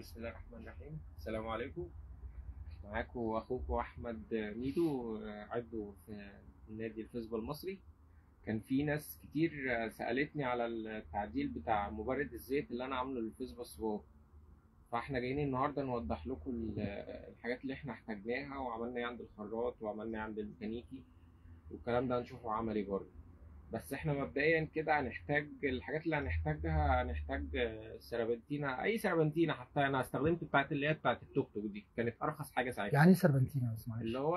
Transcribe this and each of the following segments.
بسم الله الرحمن الرحيم. السلام عليكم. معاكم اخوكم احمد ميدو، عضو في نادي الفيسبول المصري. كان في ناس كتير سألتني على التعديل بتاع مبرد الزيت اللي انا عامله للفيسبول سبور، فاحنا جايين النهارده نوضح لكم الحاجات اللي احنا احتاجناها، وعملنا ايه عند الخراط وعملنا ايه عند الميكانيكي، والكلام ده هنشوفه عملي برضه. بس احنا مبدئيا كده هنحتاج الحاجات اللي هنحتاجها. هنحتاج سربنتينا، اي سربنتينا. حتى انا استخدمت بتاعت اللي هي بتاعت التوك توك دي، كانت ارخص حاجه ساعتها. يعني ايه سربنتينا بس معلش؟ اللي هو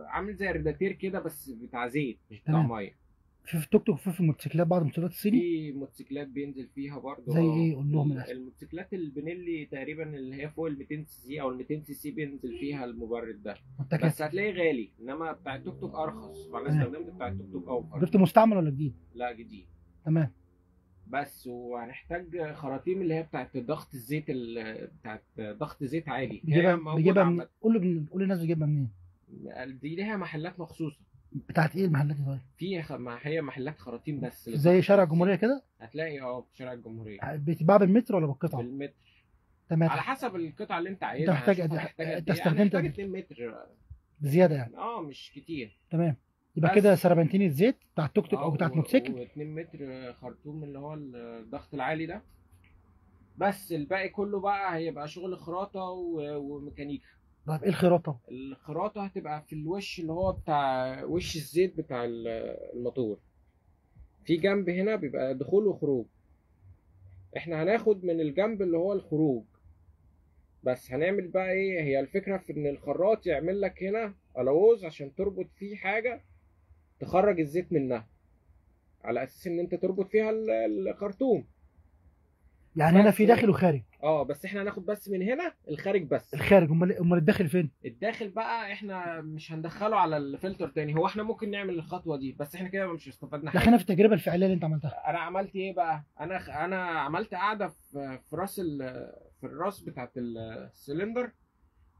عامل زي الريداتير كده، بس بتاع زيت مش بتاع تمام. ميه. في التوك توك في الموتوسيكلات، بعض الموتوسيكلات الصيني. في موتوسيكلات بينزل فيها برضه. زي ايه؟ قول لهم من الاخر. الموتوسيكلات البنيلي تقريبا اللي هي فوق ال 200 سي سي او ال 200 سي سي بينزل فيها المبرد ده، بس هتلاقيه غالي، انما بتاع التوك توك ارخص، فانا استخدمت بتاع التوك توك اوفر. جبت مستعمل ولا جديد؟ لا جديد. تمام. بس وهنحتاج خراطيم اللي هي بتاعت ضغط الزيت، بتاعت ضغط زيت عالي. بيجيبها من... قول للناس بيجيبها منين؟ دي ليها محلات مخصوصه. بتاعت ايه المحلات دي؟ طيب هي محلات خراطيم بس زي شارع الجمهوريه كده. هتلاقي في شارع الجمهوريه. بتتباع بالمتر ولا بالقطعه؟ بالمتر. تمام. على حسب القطعه اللي انت عايزها. انت محتاج انت استخدمت 2 متر بزياده يعني. مش كتير. تمام. يبقى كده سربنتين الزيت بتاع التوك توك او بتاع الموتوسيكل، و2 متر خرطوم اللي هو الضغط العالي ده. بس الباقي كله بقى هيبقى شغل خراطه وميكانيكا. طيب ايه الخراطه؟ الخراطه هتبقى في الوش اللي هو بتاع وش الزيت بتاع الموتور. في جنب هنا بيبقى دخول وخروج، احنا هناخد من الجنب اللي هو الخروج. بس هنعمل بقى ايه، هي الفكره في ان الخراط يعمل لك هنا الوز عشان تربط فيه حاجه تخرج الزيت منها، على اساس ان انت تربط فيها الخرطوم. يعني هنا في داخل وخارج. بس احنا هناخد بس من هنا الخارج بس. الخارج. امال الداخل فين؟ الداخل بقى احنا مش هندخله على الفلتر تاني. هو احنا ممكن نعمل الخطوه دي، بس احنا كده مش استفدنا حاجه. دخلنا في التجربه الفعليه اللي انت عملتها. انا عملت ايه بقى؟ انا عملت قاعده في راس في الراس بتاعت السلندر،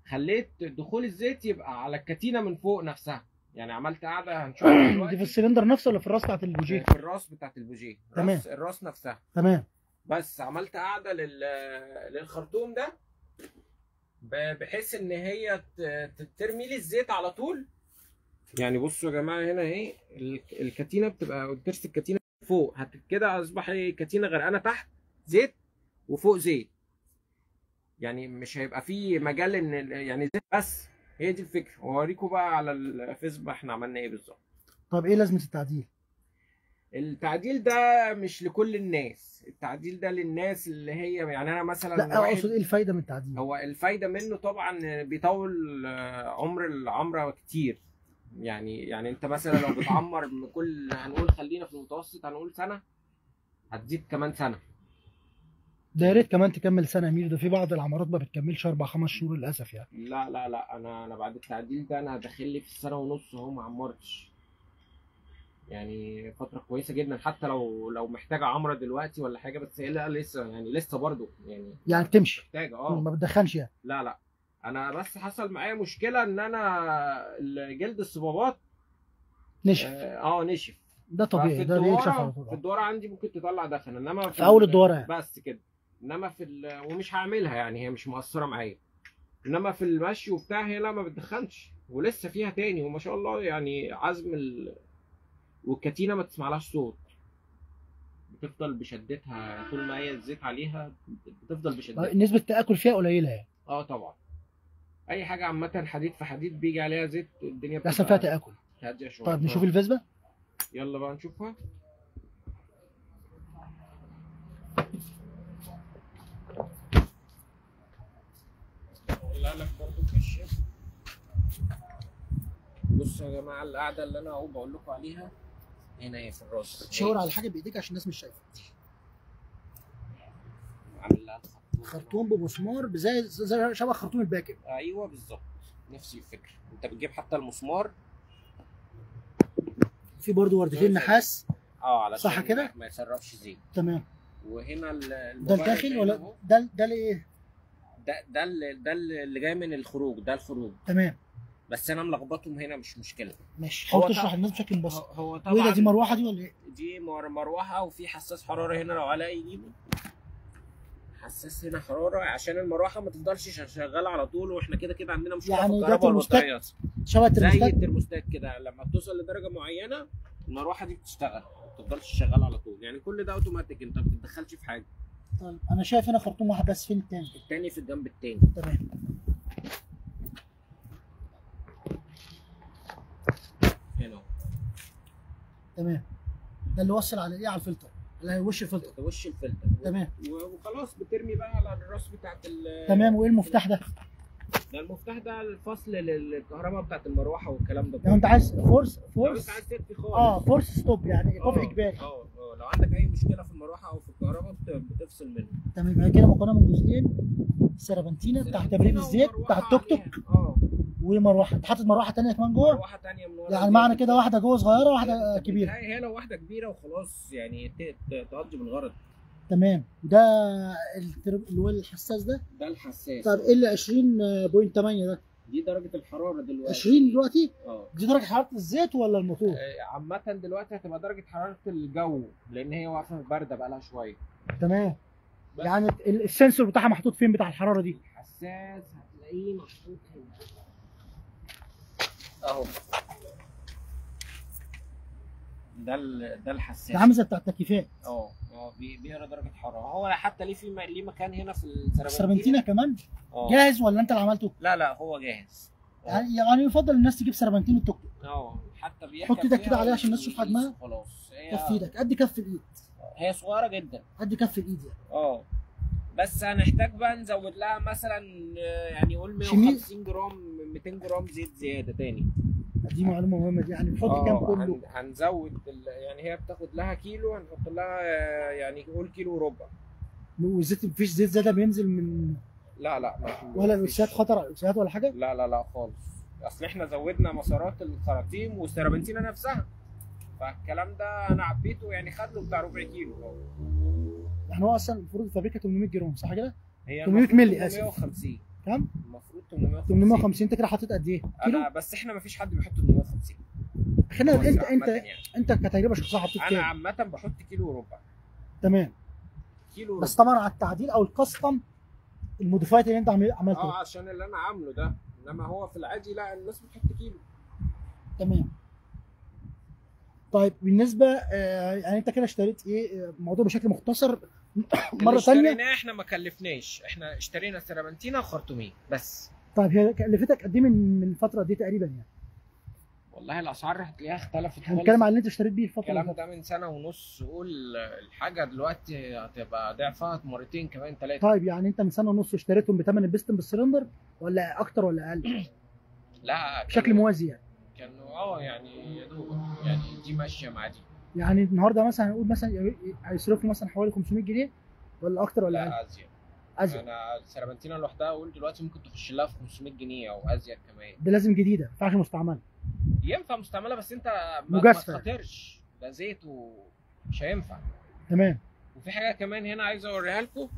خليت دخول الزيت يبقى على الكتينه من فوق نفسها. يعني عملت قاعده هنشوفها دلوقتي. دي في السلندر نفسه ولا في الراس بتاعت البوجيه؟ في الراس بتاعت البوجيه. تمام. الراس نفسها. تمام. بس عملت قاعده للخرطوم ده، بحيث ان هي ترمي لي الزيت على طول. يعني بصوا يا جماعه، هنا اهي الكتينه بتبقى ترس الكتينه فوق، كده اصبح ايه، كتينه غرقانه تحت زيت وفوق زيت. يعني مش هيبقى فيه مجال ان يعني زيت بس. هي دي الفكره. واوريكم بقى على الفيسبوك احنا عملنا ايه بالظبط. طب ايه لازمه التعديل؟ التعديل ده مش لكل الناس، التعديل ده للناس اللي هي يعني انا مثلا. لا اقصد ايه الفايده من التعديل؟ هو الفايده منه طبعا بيطول عمر العمره كتير. يعني انت مثلا لو بتعمر هنقول خلينا في المتوسط، هنقول سنه، هتزيد كمان سنه. ده يا ريت كمان تكمل سنه يا ميدو، ده في بعض العمارات ما بتكملش 4-5 شهور للاسف يعني. لا لا لا، انا بعد التعديل ده انا داخل لي في السنه ونص اهو، ما عمرتش. يعني فتره كويسه جدا، حتى لو محتاجه عمره دلوقتي ولا حاجه. بس هي لا لسه، يعني لسه برضو يعني بتمشي محتاجه. ما بتدخنش يعني. لا لا، انا بس حصل معايا مشكله ان انا جلد الصبابات نشف. نشف. ده طبيعي، ده بيكشف على طول. في الدواره عندي ممكن تطلع دخن، انما في اول الدواره يعني. بس كده. انما ومش هعملها، يعني هي مش مؤثره معايا. انما في المشي وبتاع هي لا، ما بتدخنش، ولسه فيها تاني وما شاء الله. يعني عزم والكتينه ما تسمعلهاش صوت، بتفضل بشدتها طول ما هي الزيت عليها، بتفضل بشدتها. نسبه التاكل فيها قليله يعني. طبعا. اي حاجه عامه حديد في حديد بيجي عليها زيت، الدنيا بتبقى احسن فيها تاكل. هاديه شويه. طيب نشوف الفيسبا. يلا بقى نشوفها. لك برضو كشاف. بصوا يا جماعه، القعده اللي انا اهو بقول لكم عليها هنا ايه في الراس. شاور على حاجه بايديك عشان الناس مش شايفه. عامل لها خرطوم بمسمار زي شبه خرطوم الباكن. ايوه بالظبط، نفس الفكره. انت بتجيب حتى المسمار، في برضه وردتين نحاس. علشان صح كده ما يسربش زيت. تمام. وهنا ده الداخل ولا ده ايه؟ ده اللي جاي من الخروج، ده الخروج. تمام. بس انا ملخبطهم هنا، مش مشكله. ماشي، حاول تشرح للناس بشكل مبسط. هو طبعا وايه ده، دي مروحه دي ولا ايه؟ دي مروحه، وفي حساس حراره هنا لو علاء يجيبه. حساس هنا حراره عشان المروحه ما تفضلش شغاله على طول، واحنا كده كده عندنا مشكله يعني في ده الكهرباء ترموستات والبطاريات. شبه زي الترموستات. الترموستات كده، لما بتوصل لدرجه معينه المروحه دي بتشتغل، ما تفضلش شغاله على طول. يعني كل ده اوتوماتيك، انت ما بتتدخلش في حاجه. طيب انا شايف هنا خرطوم واحد بس، فين التاني؟ التاني في الجنب التاني. تمام هنا اهو. تمام. ده اللي وصل على ايه؟ على الفلتر، اللي هي وش الفلتر. ده وش الفلتر. تمام. وخلاص بترمي بقى على الراس بتاعت تمام. وايه المفتاح ده؟ ده المفتاح ده الفصل للكهرباء بتاعت المروحه والكلام ده. لو انت عايز فورس لو انت عايز تطفي خالص. فورس ستوب، يعني ايقاف اجباري. لو عندك اي مشكله في المروحه او في الكهرباء بتفصل منه. تمام. يبقى كده مكونه من جزئين، سربنتينه بتاع تبريد الزيت بتاع التوك توك، ومروحه. انت حاطط مروحه ثانيه كمان جوه؟ مروحه ثانيه من ورا. يعني معنى كده واحده جوه صغيره وواحده كبيره. هي لو واحده كبيره وخلاص يعني تقضي بالغرض. تمام. ده اللي هو الحساس ده؟ ده الحساس. طب ايه اللي 20.8 ده؟ دي درجه الحراره دلوقتي. 20 دلوقتي؟ اه. دي درجه حراره الزيت ولا الموتور؟ عامه دلوقتي هتبقى درجه حراره الجو، لان هي واقفه بارده بقى لها شويه. تمام. يعني السنسور بتاعها محطوط فين بتاع الحراره دي؟ الحساس هتلاقيه محطوط هنا اهو. ده الحساس. عامل زي بتاع التكييفات. بيقرا درجه حراره. هو حتى ليه مكان هنا في السربنتينه كمان. جاهز ولا انت اللي عملته؟ لا هو جاهز. يعني يفضل الناس تجيب سربنتين التوك توك. حتى بيركب. حط ايدك كده عليها عشان الناس تشوف حجمها. خلاص. كف ايدك قد كف الايد. هي صغيره جدا. قد كف الايد يعني. بس هنحتاج بقى نزود لها مثلا يعني قول 150 جرام 200 جرام زيت زياده تاني. دي معلومه مهمه دي. يعني بتحط كام كله؟ هنزود يعني هي بتاخد لها كيلو، هنحط لها يعني قول كيلو وربع. والزيت مفيش زيت زياده بينزل من؟ لا ولا الوسيات خطر على الوسيات ولا حاجه؟ لا خالص. اصل احنا زودنا مسارات الخراطيم والسربنتينه نفسها، فالكلام ده انا عبيته يعني خد له بتاع ربع كيلو. يعني هو اصلا المفروض الفابريكا 800 جرام صح كده؟ هي 800 مللي اسف. 850. كام؟ المفروض 850. 850. انت كده حطيت قد ايه؟ كيلو؟ بس احنا مفيش حد بيحط 850. خلينا انت كتجربه شخصيه حطيت كام؟ انا عامه بحط كيلو وربع. تمام. كيلو بس طبعا على التعديل او الكاستم الموديفايد اللي انت عملته. عشان اللي انا عامله ده، انما هو في العادي لا، الناس بتحط كيلو. تمام. طيب بالنسبه يعني انت كده اشتريت ايه الموضوع بشكل مختصر مره ثانيه؟ اشتريناه احنا ما كلفناش، احنا اشترينا سربنتينه وخرطومين بس. طيب هي كلفتك قد ايه من الفتره دي تقريبا يعني؟ والله الاسعار هتلاقيها اختلفت خالص. هنتكلم على اللي انت اشتريت بيه الفتره الكلام ده من سنه ونص. قول الحاجه دلوقتي هتبقى ضعفها مرتين كمان ثلاثه. طيب يعني انت من سنه ونص اشتريتهم بثمن البستم بالسلندر ولا اكتر ولا اقل؟ لا بشكل موازي يعني. كانوا يعني يا دوب يعني دي ماشيه مع دي. يعني النهارده مثلا هنقول مثلا هيصرفوا مثلا حوالي 500 جنيه ولا اكتر ولا اقل؟ لا ازيد. انا السربنتينه لوحدها اقول دلوقتي ممكن تخش لها في 500 جنيه او ازيد كمان. ده لازم جديده، ما ينفعش مستعمله. ينفع مستعمله بس انت ما تخاطرش، ده زيت ومش هينفع. تمام. وفي حاجه كمان هنا عايز اوريها لكم.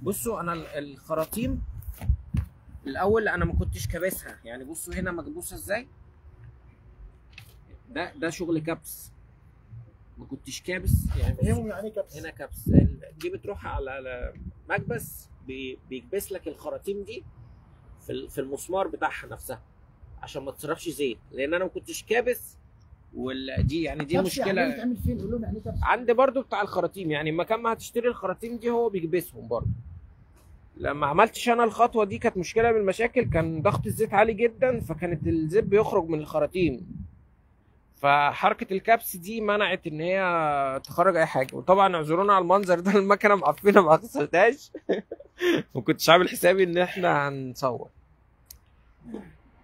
بصوا انا الخراطيم الاول انا ما كنتش كابسها، يعني بصوا هنا مكبوسه ازاي. ده شغل كبس، ما كنتش كابس يعني. يعني كبس. هنا كبس. دي بتروح على مكبس بيكبس لك الخراطيم دي في المسمار بتاعها نفسها عشان ما تصرفش زيت، لان انا ما كنتش كابس. ودي يعني دي مشكله. يعني بتعمل فين؟ قول لهم يعني كبس. عندي برضو بتاع الخراطيم، يعني مكان ما هتشتري الخراطيم دي هو بيكبسهم برضو. لما عملتش انا الخطوه دي كانت مشكله من المشاكل، كان ضغط الزيت عالي جدا فكانت الزيت بيخرج من الخراطيم، فحركه الكبس دي منعت ان هي تخرج اي حاجه. وطبعا اعذرونا على المنظر ده، المكنه معفنه ما غسلتهاش ما كنتش عامل حسابي ان احنا هنصور.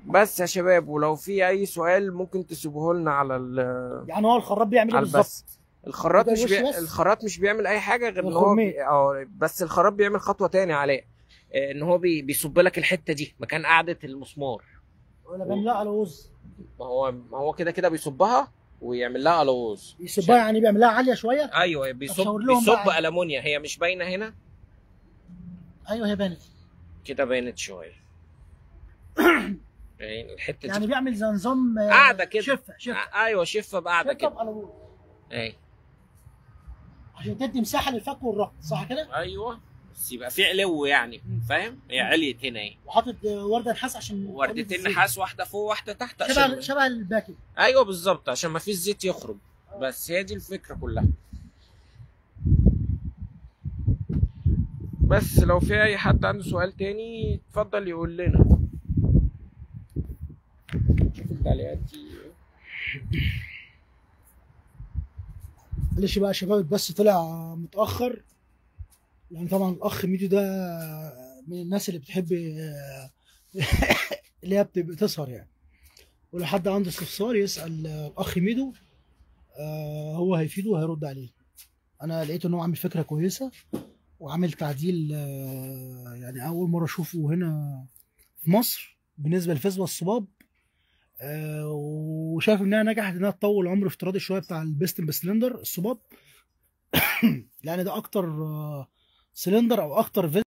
بس يا شباب، ولو في اي سؤال ممكن تسيبوه لنا على يعني هو الخراط بيعمل ايه بالظبط؟ الخراط مش بيعمل اي حاجه غير ان هو بس الخراط بيعمل خطوه تاني عليه، ان هو بيصب لك الحته دي مكان قاعده المسمار. ولا بيعملها الوز؟ ما هو كده بيصبها ويعمل لها الوز. يصبها يعني بيعملها عاليه شويه؟ ايوه بيصب المونيا. هي مش باينه هنا. ايوه هي بانت كده، بانت شويه يعني الحته يعني دي بيعمل زي نظام قاعده كده. شفه ايوه شفه بقاعده كده. اي عشان تدي مساحه للفك والربط صح كده؟ ايوه بس يبقى في علو يعني، فاهم؟ هي عليت هنا اهي، وحاطط ورده نحاس عشان وردتين نحاس، واحده فوق واحده تحت شبه عشان شبه الباكت. ايوه بالظبط، عشان ما فيش زيت يخرج. بس هي دي الفكره كلها. بس لو في اي حد عنده سؤال تاني اتفضل يقول لنا. شوف التعليقات دي. معلش بقى يا شباب، بس طلع متاخر يعني. طبعا الاخ ميدو ده من الناس اللي بتحب اللي هي بتسهر يعني. ولو حد عنده استفسار يسال الاخ ميدو، هو هيفيده وهيرد عليه. انا لقيت ان هو عامل فكره كويسه وعامل تعديل، يعني اول مره اشوفه هنا في مصر بالنسبه للفيسبا الصباب. وشايف انها نجحت انها تطول عمر افتراضي شويه بتاع البيستن بسلندر الصباب. لان ده اكتر سلندر او اكتر